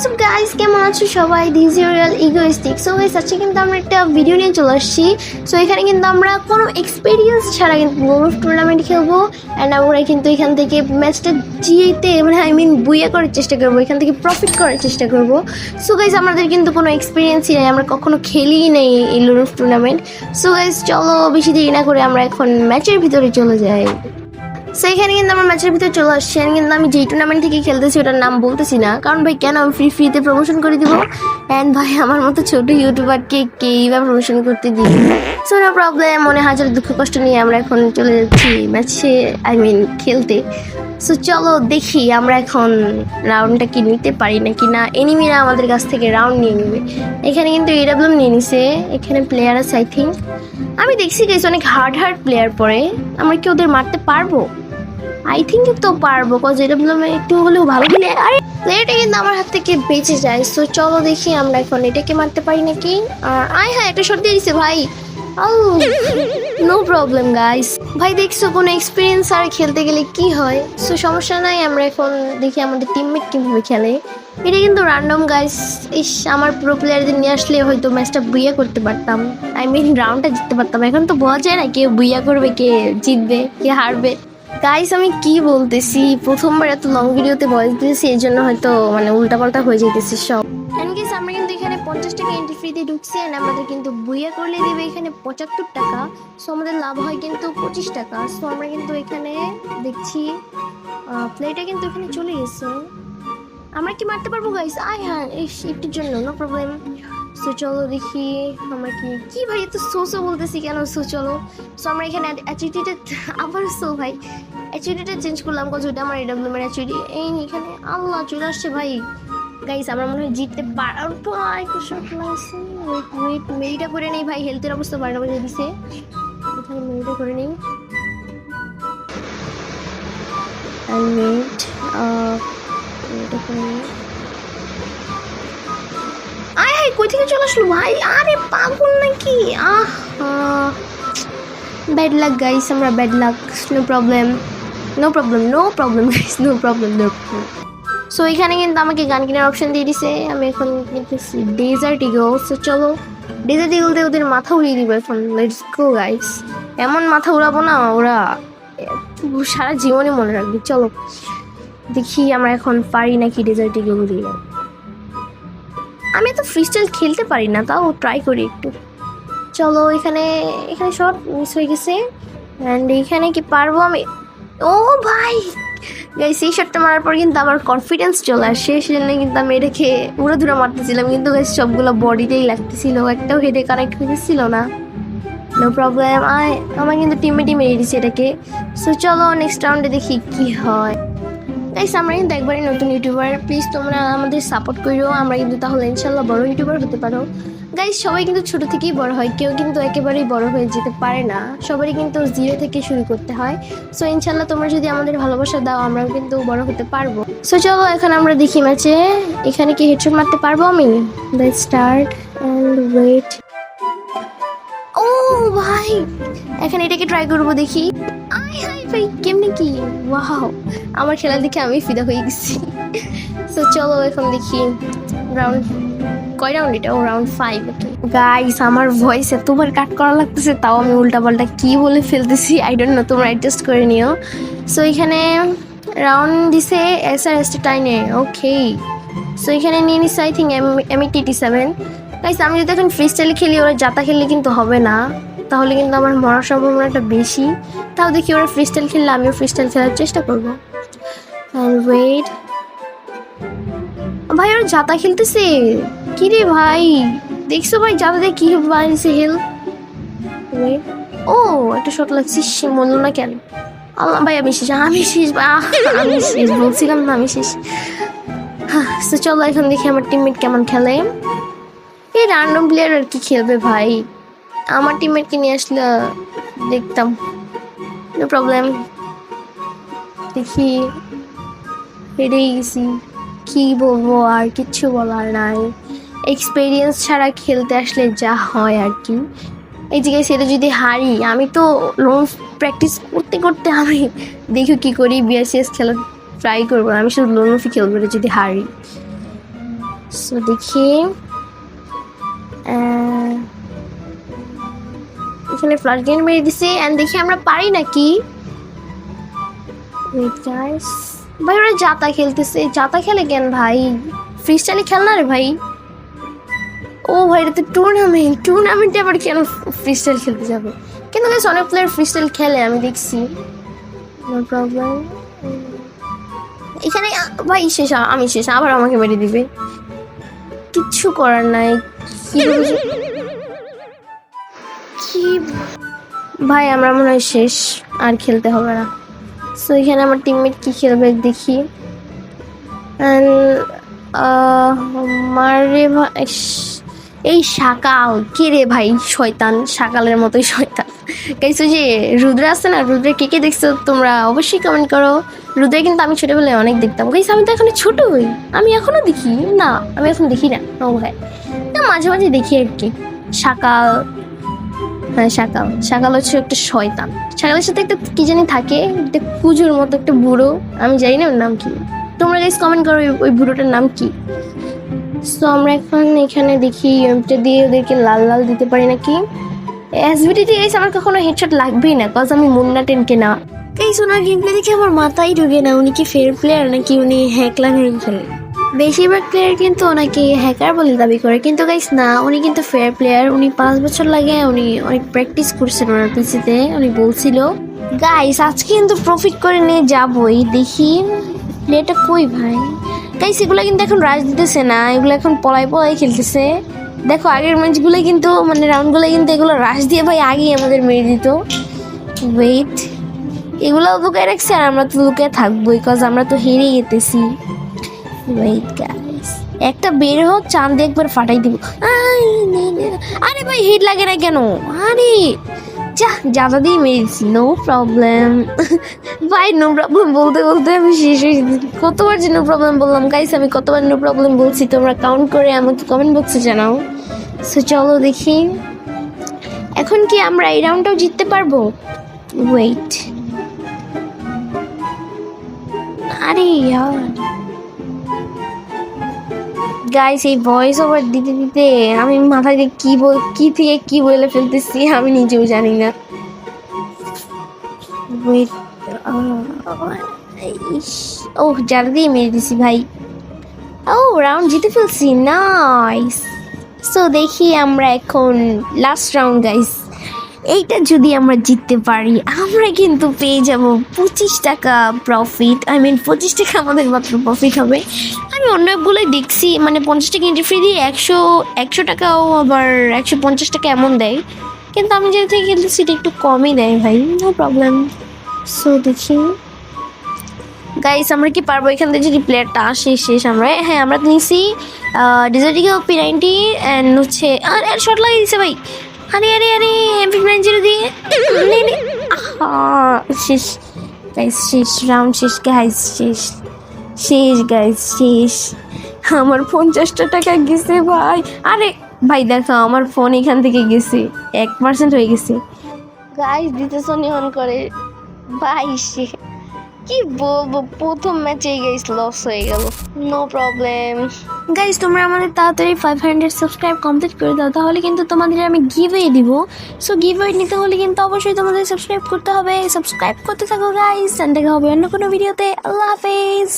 WhatsApp guys, কেমন আছো সবাই? This is real egoistic. So guys, আজকে কিন্তু আমরা একটা ভিডিও নিয়ে চলে আসছি। সো এখানে কিন্তু আমরা কোনো এক্সপিরিয়েন্স ছাড়া কিন্তু গলফ টুর্নামেন্ট খেলবো অ্যান্ড আমরা কিন্তু এখান থেকে ম্যাচটা জিতে বুইয়া করার চেষ্টা করবো, এখান থেকে প্রফিট করার চেষ্টা করবো। সো গাইস, আমাদের কিন্তু কোনো এক্সপিরিয়েন্সই নেই, আমরা কখনো খেলিই নেই এই গলফ টুর্নামেন্ট। সো গাইস, চলো বেশি দেরি না করে আমরা এখন ম্যাচের ভিতরে চলে যাই। সো এখানে কিন্তু আমার ম্যাচের ভিতরে চলে আসছে। কিন্তু আমি যেই টুর্নামেন্ট থেকে খেলতেছি ওটার নাম বলতেছি না, কারণ ভাই কেন আমি ফ্রিতে প্রমোশন করে দিব। অ্যান্ড ভাই আমার মতো ছোট ইউটিউবারকে কেই বা প্রমোশন করতে দিই। সো নো প্রবলেম, মনে হাজার দুঃখ কষ্ট নিয়ে আমরা এখন চলে যাচ্ছি ম্যাচে খেলতে। সো চলো দেখি আমরা এখন রাউন্ডটা কি নিতে পারি নাকি না, এনিমিরা আমাদের কাছ থেকে রাউন্ড নিয়ে নেবে। এখানে কিন্তু এডাব্লিউএম নিয়ে নিছে, এখানে প্লেয়ার আছে আই থিঙ্ক। আমি দেখছি গেছি অনেক হার্ড প্লেয়ার পরে, আমরা কি ওদের মারতে পারবো? আই থিঙ্ক তো পারবো, কজ এডাব্লিউএম একটু হলেও ভালো খেলে। আরে প্লেয়ারটা কিন্তু আমার হাত থেকে বেঁচে যায়। সো চলো দেখি আমরা এখন এটাকে মারতে পারি নাকি। আর হ্যাঁ, একটা শট দিয়ে দিছে ভাই। No problem guys. ভাই দেখছো কোনো এক্সপিরিয়েন্স আর খেলতে গেলে কি হয়। সো সমস্যা নাই, আমরা এখন দেখি আমাদের টিমমেট কিভাবে খেলে। এটা কিন্তু র্যান্ডম গাইস। আমার প্রো প্লেয়ারদের নিয়ে আসলে হয়তো ম্যাচটা বুইয়া করতে পারতাম, রাউন্ডটা জিততে পারতাম। এখন তো বোঝা যায় না কে বুইয়া করবে, কে জিতবে, কে হারবে। গাইস আমি কি বলতেছি, প্রথমবার এত লং ভিডিওতে ভয়েস দিয়েছি, এই জন্য হয়তো উল্টাপাল্টা হয়ে যেতেছে সব। আমরা কিন্তু এখানে 50 টাকা এন্ট্রি ফ্রি দিয়ে ঢুকছি, আমাদের কিন্তু বুইয়া করলে দেবে এখানে 75 টাকা। সো আমাদের লাভ হয় কিন্তু 25 টাকা। সো আমরা কিন্তু এখানে দেখছি প্লেটা কিন্তু এখানে চলে গেছে। আমরা কি মারতে পারবো গাইস? হ্যাঁ, একটুর জন্য নো প্রবলেম। সো চলো দেখি আমরা কি ভাই এত সো বলতেছি কেন? সো চলো। সো আমরা এখানে অ্যাচিটিটা আবার ভাই অ্যাচিটিটা চেঞ্জ করলাম, কজ ওইটা আমার এডাব্লিউএম এর অ্যাচিটি। এখানে আল্লাহ চলে আসছে ভাই। গাইস আমরা মনে হয় জিততে পারবো। ওয়েট মেরিটা করে নেই ভাই, হেলথের অবস্থা বাড়া বাড়িয়ে দিছে। এখানে মেরিটা করে নেই। কই থেকে চলে আসলো ভাই? আরে পাগল নাকি? ব্যাড লাক গাইস, আমরা bad luck. No problem guys, no problem. So এখানে কিন্তু আমাকে গান কেনার অপশন দিয়ে দিছে। আমি এখন কিনতেছি ডেজার্ট ইগল। সো চলো ডেজার্ট ইগল দিয়ে ওদের মাথা উড়িয়ে দিব এখন। Let's go guys. এমন মাথা উড়াবো না, ওরা সারা জীবনে মনে রাখবে। চলো দেখি আমরা এখন পারি নাকি ডেজার্ট ইগল দিয়ে। আমি তো ফ্রিস্টাইল খেলতে পারি না, তাও ট্রাই করি একটু। চলো এখানে শট মিস হয়ে গেছে। অ্যান্ড এইখানে কি পারবো আমি? ও ভাই গাইস, এই শটটা মারার পর কিন্তু আমার কনফিডেন্স চলে আসে, সেজন্য কিন্তু আমি এটাকে উড়াধুরা মারতেছিলাম। কিন্তু গাইস সবগুলো বডিতেই লাগতেছিল, একটাও হেডে কানেক্ট হয়েছিল না। No problem. আমার কিন্তু টিমে মেরে দিচ্ছে এটাকে। সো চলো নেক্সট রাউন্ডে দেখি কি হয়। গাইস আমরা কিন্তু একবারই নতুন ইউটিউবার, প্লিজ তোমরা আমাদের সাপোর্ট করো, আমরা কিন্তু তাহলে ইনশাল্লাহ বড় ইউটিউবার হতে পারো। গাইস সবাই কিন্তু ছোট থেকেই বড় হয়, কেউ কিন্তু একেবারেই বড় হয়ে যেতে পারে না, সবারই কিন্তু জিরো থেকে শুরু করতে হয়। সো ইনশাল্লাহ তোমরা যদি আমাদের ভালোবাসা দাও, আমরাও কিন্তু বড় হতে পারবো। সো চলো এখন আমরা দেখি ম্যাচে এখানে কি হেডশট মারতে পারবো আমি। Let's start and wait. ও ভাই এখানে এটাকে ট্রাই করবো দেখি। ভাই কেমনি কি? ওয়াও, আমার খেলা দেখে আমি ফিদা হয়ে গেছি। সো চলো এখন দেখি কয় রাউন্ড এটা? রাউন্ড 5। গাইস আমার ভয়েস এতবার কাট করা লাগতেছে, তাও আমি উল্টাপাল্টা কি বলে ফেলতেছি, আই ডোন্ট নো, তোমরা অ্যাডজাস্ট করে নিও। সো এখানে রাউন্ড দিছে SR টাইনে। ওকে, সো এখানে নিয়ে নিচ্ছে আই থিঙ্ক M87। গাইস আমি যদি এখন ফ্রি স্টাইলে খেলি, ওরা জাতা খেললে কিন্তু হবে না, তাহলে কিন্তু আমার মরার সম্ভাবনাটা বেশি। তাও দেখি ওরা ফ্রি স্টাইল খেললে আমিও ফ্রি স্টাইল খেলার চেষ্টা করবো। ওয়েট ভাই, ওরা জাতা খেলতেছে কি রে ভাই? দেখছো ভাই জাতা দিয়ে কি বানিয়েছে হেল। ও একটা শট লাগছে, মরলো না কেন? আল্লাহ ভাই আমি শেষ বলছিলাম না, আমি শেষ। তো চলো এখন দেখি আমার টিমমেট কেমন খেলে। এই র্যান্ডম প্লেয়ার আর কি খেলবে ভাই, আমার টিমমেটকে নিয়ে আসলে দেখতাম। নো প্রবলেম, দেখি হেরেই গেছি, কি বলবো, আর কিচ্ছু বলার নাই। এক্সপিরিয়েন্স ছাড়া খেলতে আসলে যা হয় আর কি। এই জায়গায় সেটা যদি হারি, আমি তো লং প্র্যাকটিস করতে করতে আমি দেখি কি করি, BRCS খেলা ট্রাই করবো। আমি শুধু লোনফি খেলবো যদি হারি। সো দেখি এখানে ফ্লাশ গেন মেরে দিছি এন্ড দেখি আমরা পারি নাকি। ওয়েট গাইস, ভাই ওরা জাতা খেলতেছে। জাতা খেলে কেন ভাই? ফ্রি স্টাইলে খেল না রে ভাই। ও ভাই এটা তো টুর্নামেন্টে আবার কেন ফ্রি স্টাইল খেলতে যাবে? কিন্তু গাইস অনেক প্লেয়ার ফ্রি স্টাইল খেলে, আমি দেখছি। No problem. এখানে ভাই শেষ, আমি শেষ, আবার আমাকে মেরে দিবে। কিচ্ছু করার নাই। কি ভাই, আমরা মনে হয় শেষ, আর খেলতে হবে না। সো এখানে আমার টিমমেট কি খেলবে দেখি। মারে ভাই, এই শাকাল কে রে ভাই? শয়তান, শাকালের মতোই শয়তান। গাইস ওই যে রুদ্র আছে না, রুদ্রের কে কে দেখছো তোমরা অবশ্যই কমেন্ট করো। রুদ্রে কিন্তু আমি ছোটবেলায় অনেক দেখতাম। গাইস আমি তো এখন ছোট হই, আমি এখনো দেখি না, আমি এখন দেখি না। ও ভাই মাঝে মাঝে দেখি আর কি। শাকাল, হ্যাঁ শাকাল। শাকাল হচ্ছে একটা শয়তান। শাকালের সাথে একটা কি জানি থাকে, একটা কুজুর মতো একটা বুড়ো, আমি জানি না ওর নাম কি। তোমরা গাইস কমেন্ট করো ওই বুড়োটার নাম কি। সো আমরা এখন এখানে দেখি এমটা দিয়ে ওদেরকে লাল লাল দিতে পারি নাকি। এসভিটিতে গাইস আমার কখনো হেডশট লাগবেই না, কজ আমি মুন্না টেনকে না। গাইস ওনার গেম প্লে দেখে আমার মাথায় ঢুকে না, উনি কি ফেয়ার প্লেয়ার নাকি উনি হ্যাক লাগিয়ে খেলে। বেশিরভাগ প্লেয়ার কিন্তু ওনাকে হ্যাকার বলে দাবি করে, কিন্তু গাইস না, উনি কিন্তু ফেয়ার প্লেয়ার। উনি 5 বছর লাগে, উনি অনেক প্র্যাকটিস করছেন ওনার পিসিতে, উনি বলছিল। গাইস আজকে কিন্তু প্রফিট করে নিয়ে যাবই। দেখি প্লেটা কই ভাই। গাইস এগুলো কিন্তু এখন রাশ দিতেছে না, এগুলো এখন পলাই খেলতেছে। দেখো আগের ম্যাচগুলো কিন্তু মানে রাউন্ডগুলো কিন্তু এগুলো রাশ দিয়ে ভাই আগেই আমাদের মেরে দিত। ওয়েট, এগুলো লুকায় রাখছে আর আমরা তো লুকায় থাকবো, বিকজ আমরা তো হেরে যেতেছি। ওয়েট গাইস, একটা বের হোক, চাঁদ একবার ফাটাই দিব। আরে ভাই হিট লাগে না কেন? আরে জাদা দিয়ে মেরেছি। নো প্রবলেম ভাই, নো প্রবলেম বলতে বলতে আমি শেষ হয়ে যেতেছি। কতবার যে নো প্রবলেম বললাম গাইস, আমি কতবার নো প্রবলেম বলছি তোমরা কাউন্ট করে আমাকে কমেন্ট বক্সে জানাও। সো চলো দেখি এখন কি আমরা এই রাউন্ডটাও জিততে পারবো। ওয়েট, আরে ইয়ার গাইস এই ভয়েস ওভার দিতে দিতে আমি মাথায় দিয়ে কি থেকে কি বলে ফেলতেছি আমি নিজেও জানি না। ও যারা দিয়ে মেরে দিছি ভাই। ও রাউন্ড জিতে ফেলছি, নাইস। সো দেখি আমরা এখন লাস্ট রাউন্ড গাইস, এইটা যদি আমরা জিততে পারি আমরা কিন্তু পেয়ে যাব 25 টাকা প্রফিট। 25 টাকা আমাদের মাত্র প্রফিট হবে। আমি অন্য অ্যাপগুলোই দেখছি মানে 50 টাকা এন্ট্রি ফ্রি দিয়ে 100 টাকাও আবার 150 টাকা এমন দেয়, কিন্তু আমি যেটা থেকে খেলতেছি সেটা একটু কমই দেয় ভাই। No problem. সো দেখি গাইস আমরা কি পারবো এখান থেকে যদি প্লেয়ারটা আসে শেষ। আমরা হ্যাঁ আমরা নিছি ডিজার্টিকে P90 অ্যান্ড হচ্ছে আর শর্ট লাগিয়ে দিছে ভাই। আরে আরে আরে M59 দিয়ে শেষ গাইস, শেষ রাউন্ড শেষ গাইস, শেষ গাইস শেষ। আমার 50 টাকা গেছে ভাই। আরে ভাই দেখো আমার ফোন এখান থেকে গেছে, 1% হয়ে গেছে গাইস। দিতেছ অন করে ভাই, কি বলবো, প্রথম ম্যাচেই গাইস লস হয়ে গেল। নো প্রবলেম গাইস, তোমরা আমাদের তাড়াতাড়ি 500 সাবস্ক্রাইব কমপ্লিট করে দাও, তাহলে কিন্তু তোমাদের আমি গিভওয়ে দিব। সো গিভওয়ে নিতে হলে কিন্তু অবশ্যই তোমাদের সাবস্ক্রাইব করতে হবে। সাবস্ক্রাইব করতে থাকো গাইস, দেখা হবে অন্য কোনো ভিডিওতে। আল্লাহ হাফেজ।